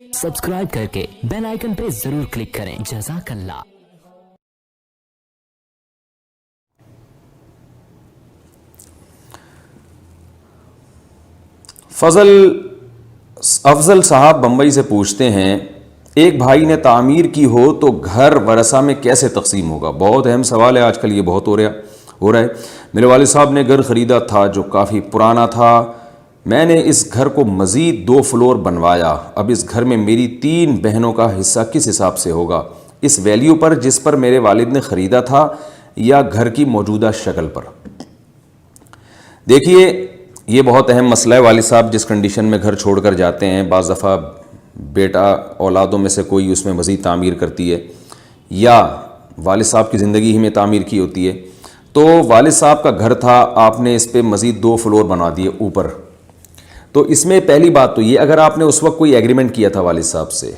Subscribe करके bell icon पे जरूर क्लिक करें। जज़ाकल्लाह। अफजल साहब बम्बई से पूछते हैं, एक भाई ने तामीर की हो तो घर वरसा में कैसे तकसीम होगा? बहुत अहम सवाल है, आजकल ये बहुत हो रहा है। मेरे वालिद साहब ने घर ख़रीदा था जो काफ़ी पुराना था। मैंने इस घर को मज़ीद 2 फ्लोर बनवाया। अब इस घर में मेरी 3 बहनों का हिस्सा किस हिसाब से होगा? इस वैल्यू पर जिस पर मेरे वालिद ने ख़रीदा था या घर की मौजूदा शक्ल पर? देखिए, ये बहुत अहम मसला है। वालिद साहब जिस कंडीशन में घर छोड़कर जाते हैं, बाज़ दफ़ा बेटा औलादों में से कोई उसमें मज़ीद तामीर करती है या वालिद साहब की ज़िंदगी ही में तामीर की होती है। तो वालिद साहब का घर था, आपने इस पर मज़ीद 2 फ्लोर बना दिए ऊपर। तो इसमें पहली बात तो ये, अगर आपने उस वक्त कोई एग्रीमेंट किया था वालिद साहब से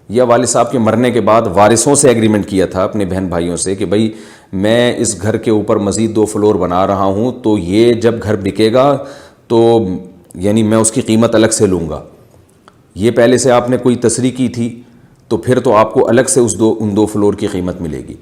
या वालिद साहब के मरने के बाद वारिसों से एग्रीमेंट किया था अपने बहन भाइयों से कि भाई मैं इस घर के ऊपर मज़ीद 2 फ्लोर बना रहा हूँ, तो ये जब घर बिकेगा तो यानी मैं उसकी कीमत अलग से लूँगा, ये पहले से आपने कोई तसरीह की थी, तो फिर तो आपको अलग से उन 2 फ्लोर की कीमत मिलेगी।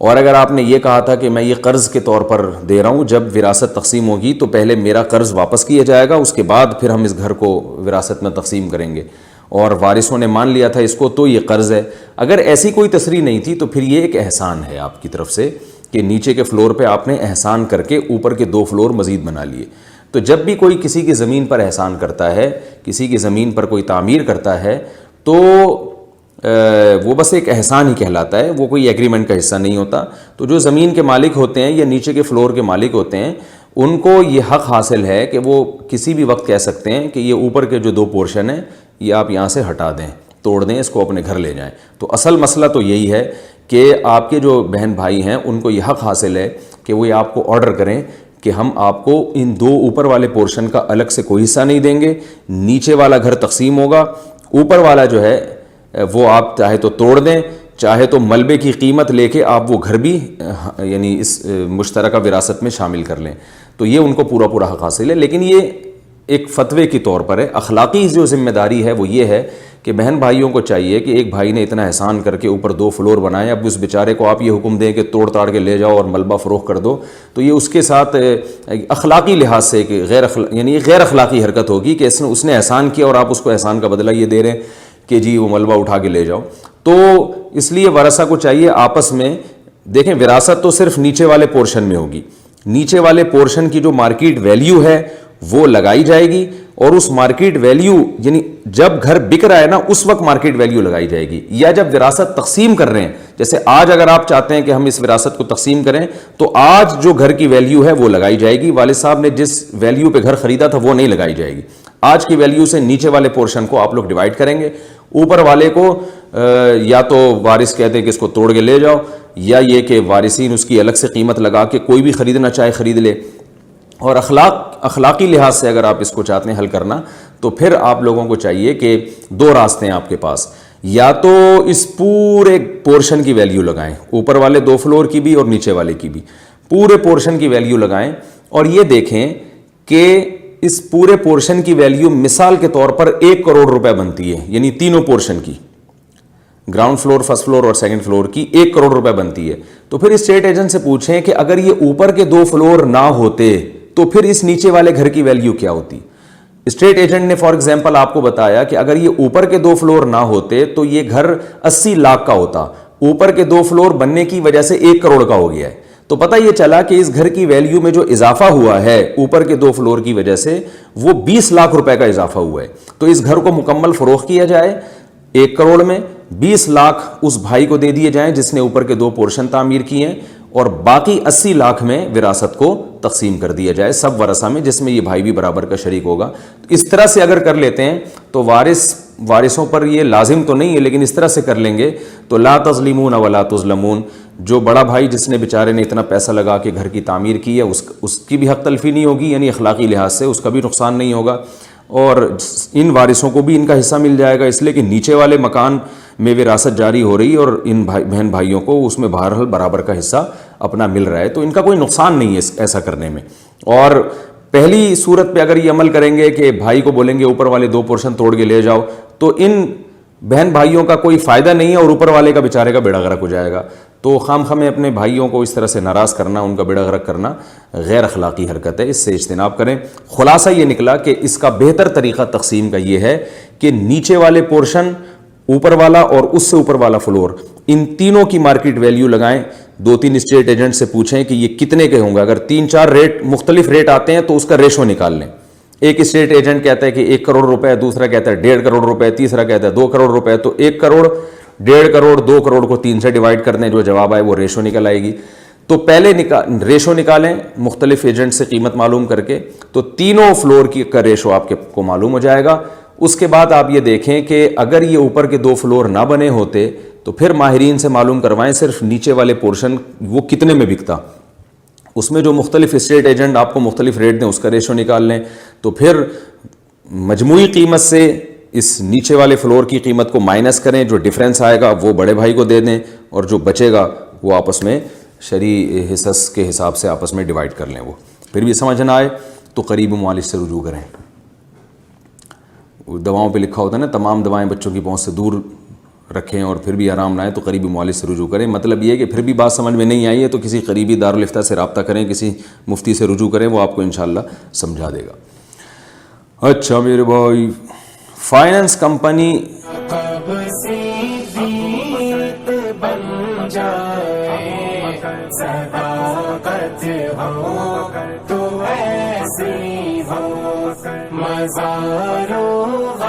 और अगर आपने ये कहा था कि मैं ये कर्ज़ के तौर पर दे रहा हूँ, जब विरासत तकसीम होगी तो पहले मेरा कर्ज़ वापस किया जाएगा, उसके बाद फिर हम इस घर को विरासत में तकसीम करेंगे, और वारिसों ने मान लिया था इसको, तो ये कर्ज़ है। अगर ऐसी कोई तसरीह नहीं थी तो फिर ये एक एहसान है आपकी तरफ से कि नीचे के फ्लोर पे आपने एहसान करके ऊपर के 2 फ्लोर मज़ीद बना लिए। तो जब भी कोई किसी की ज़मीन पर एहसान करता है, किसी की ज़मीन पर कोई तामीर करता है, तो वो बस एक एहसान ही कहलाता है, वो कोई एग्रीमेंट का हिस्सा नहीं होता। तो जो ज़मीन के मालिक होते हैं या नीचे के फ्लोर के मालिक होते हैं, उनको ये हक़ हासिल है कि वो किसी भी वक्त कह सकते हैं कि ये ऊपर के जो 2 पोर्शन हैं ये आप यहाँ से हटा दें, तोड़ दें, इसको अपने घर ले जाएं। तो असल मसला तो यही है कि आपके जो बहन भाई हैं उनको ये हक़ हासिल है कि वो ये आपको ऑर्डर करें कि हम आपको इन 2 ऊपर वाले पोर्शन का अलग से कोई हिस्सा नहीं देंगे, नीचे वाला घर तकसीम होगा, ऊपर वाला जो है वो आप चाहे तो तोड़ दें, चाहे तो मलबे की कीमत लेके आप वो घर भी यानी इस मुश्तरका विरासत में शामिल कर लें। तो ये उनको पूरा पूरा हक़ हासिल है। लेकिन ये एक फ़तवे के तौर पर है। अखलाकी जो ज़िम्मेदारी है वो ये है कि बहन भाइयों को चाहिए कि एक भाई ने इतना एहसान करके ऊपर 2 फ्लोर बनाए, अब उस बेचारे को आप ये हुक्म दें कि तोड़ ताड़ के ले जाओ और मलबा फ़रोख्त कर दो, तो ये उसके साथ अखलाकी लिहाज से कि गैर अखलाकी हरकत होगी कि उसने एहसान किया और आप उसको एहसान का बदला ये दे रहे हैं कि जी वो मलबा उठा के ले जाओ। तो इसलिए वरसा को चाहिए आपस में देखें, विरासत तो सिर्फ नीचे वाले पोर्शन में होगी, नीचे वाले पोर्शन की जो मार्केट वैल्यू है वो लगाई जाएगी, और उस मार्केट वैल्यू यानी जब घर बिक रहा है ना उस वक्त मार्केट वैल्यू लगाई जाएगी, या जब विरासत तकसीम कर रहे हैं, जैसे आज अगर आप चाहते हैं कि हम इस विरासत को तकसीम करें तो आज जो घर की वैल्यू है वो लगाई जाएगी। वालिद साहब ने जिस वैल्यू पे घर खरीदा था वो नहीं लगाई जाएगी। आज की वैल्यू से नीचे वाले पोर्शन को आप लोग डिवाइड करेंगे, ऊपर वाले को या तो वारिस कहते हैं कि इसको तोड़ के ले जाओ, या ये कि वारिसीन उसकी अलग से कीमत लगा के कोई भी ख़रीदना चाहे ख़रीद ले। और अखलाकी लिहाज से अगर आप इसको चाहते हैं हल करना, तो फिर आप लोगों को चाहिए कि 2 रास्ते हैं आपके पास, या तो इस पूरे पोर्शन की वैल्यू लगाएं, ऊपर वाले 2 फ्लोर की भी और नीचे वाले की भी, पूरे पोर्शन की वैल्यू लगाएं, और ये देखें कि इस पूरे पोर्शन की वैल्यू मिसाल के तौर पर 1 करोड़ रुपए बनती है, यानी तीनों पोर्शन की, ग्राउंड फ्लोर, फर्स्ट फ्लोर और सेकंड फ्लोर की 1 करोड़ रुपए बनती है। तो फिर स्टेट एजेंट से पूछें कि अगर ये ऊपर के 2 फ्लोर ना होते तो फिर इस नीचे वाले घर की वैल्यू क्या होती? स्टेट एजेंट ने फॉर एग्जांपल आपको बताया कि अगर ये ऊपर के 2 फ्लोर ना होते तो ये घर 80 लाख का होता, ऊपर के 2 फ्लोर बनने की वजह से 1 करोड़ का हो गया है। तो पता ये चला कि इस घर की वैल्यू में जो इजाफा हुआ है ऊपर के 2 फ्लोर की वजह से, वो 20 लाख रुपए का इजाफा हुआ है। तो इस घर को मुकम्मल फरोख्त किया जाए, 1 करोड़ में 20 लाख उस भाई को दे दिए जाएं जिसने ऊपर के 2 पोर्शन तामीर किए हैं, और बाकी 80 लाख में विरासत को तकसीम कर दिया जाए सब वरसा में, जिसमें ये भाई भी बराबर का शरीक होगा। तो इस तरह से अगर कर लेते हैं तो वारिसों पर ये लाजिम तो नहीं है, लेकिन इस तरह से कर लेंगे तो ला तज़लिमून वला तुज़लमून, जो बड़ा भाई जिसने बेचारे ने इतना पैसा लगा के घर की तामीर की है उसकी भी हक़ तलफ़ी नहीं होगी, यानी अखलाकी लिहाज से उसका भी नुकसान नहीं होगा, और इन वारिसों को भी इनका हिस्सा मिल जाएगा, इसलिए कि नीचे वाले मकान में विरासत जारी हो रही और इन बहन भाइयों को उसमें बहरहाल बराबर का हिस्सा अपना मिल रहा है, तो इनका कोई नुकसान नहीं है ऐसा करने में। और पहली सूरत पे अगर ये अमल करेंगे कि भाई को बोलेंगे ऊपर वाले 2 पोर्शन तोड़ के ले जाओ, تو ان بہن بھائیوں کا کوئی فائدہ نہیں ہے اور اوپر والے کا بیچارے کا بیڑا غرق ہو جائے گا. تو خام خواہ اپنے بھائیوں کو اس طرح سے ناراض کرنا, ان کا بیڑا غرق کرنا غیر اخلاقی حرکت ہے, اس سے اجتناب کریں. خلاصہ یہ نکلا کہ اس کا بہتر طریقہ تقسیم کا یہ ہے کہ نیچے والے پورشن, اوپر والا اور اس سے اوپر والا فلور, ان تینوں کی مارکیٹ ویلیو لگائیں. 2-3 اسٹیٹ ایجنٹ سے پوچھیں کہ یہ کتنے کے ہوں گے. اگر 3-4 ریٹ مختلف ریٹ آتے ہیں تو اس کا ریشو نکال لیں. ایک اسٹیٹ ایجنٹ کہتا ہے کہ 1 کروڑ روپے, دوسرا کہتا ہے 1.5 کروڑ روپے, تیسرا کہتا ہے 2 کروڑ روپے. تو 1 کروڑ, 1.5 کروڑ, 2 کروڑ کو 3 سے ڈیوائڈ کر دیں, جو جواب آئے وہ ریشو نکل آئے گی. تو پہلے ریشو نکالیں مختلف ایجنٹ سے قیمت معلوم کر کے, تو تینوں فلور کی کا ریشو آپ کو معلوم ہو جائے گا. اس کے بعد آپ یہ دیکھیں کہ اگر یہ اوپر کے 2 فلور نہ بنے ہوتے تو پھر ماہرین سے معلوم کروائیں صرف نیچے والے پورشن وہ کتنے میں بکتا. اس میں جو مختلف اسٹیٹ ایجنٹ آپ کو مختلف ریٹ دیں اس کا ریشو نکال لیں. تو پھر مجموعی قیمت سے اس نیچے والے فلور کی قیمت کو مائنس کریں, جو ڈفرینس آئے گا وہ بڑے بھائی کو دے دیں, اور جو بچے گا وہ آپس میں شرعی حصص کے حساب سے آپس میں ڈیوائڈ کر لیں. وہ پھر بھی سمجھ نہ آئے تو قریبی معالج سے رجوع کریں. دواؤں پہ لکھا ہوتا ہے نا, تمام دوائیں بچوں کی پہنچ سے دور رکھیں, اور پھر بھی آرام نہ آئے تو قریبی معالج سے رجوع کریں. مطلب یہ ہے کہ پھر بھی بات سمجھ میں نہیں آئی ہے تو کسی قریبی دارالفتہ سے رابطہ کریں, کسی مفتی سے رجوع کریں, وہ آپ کو انشاءاللہ سمجھا دے گا. اچھا میرے بھائی, فائنانس کمپنی مزاروں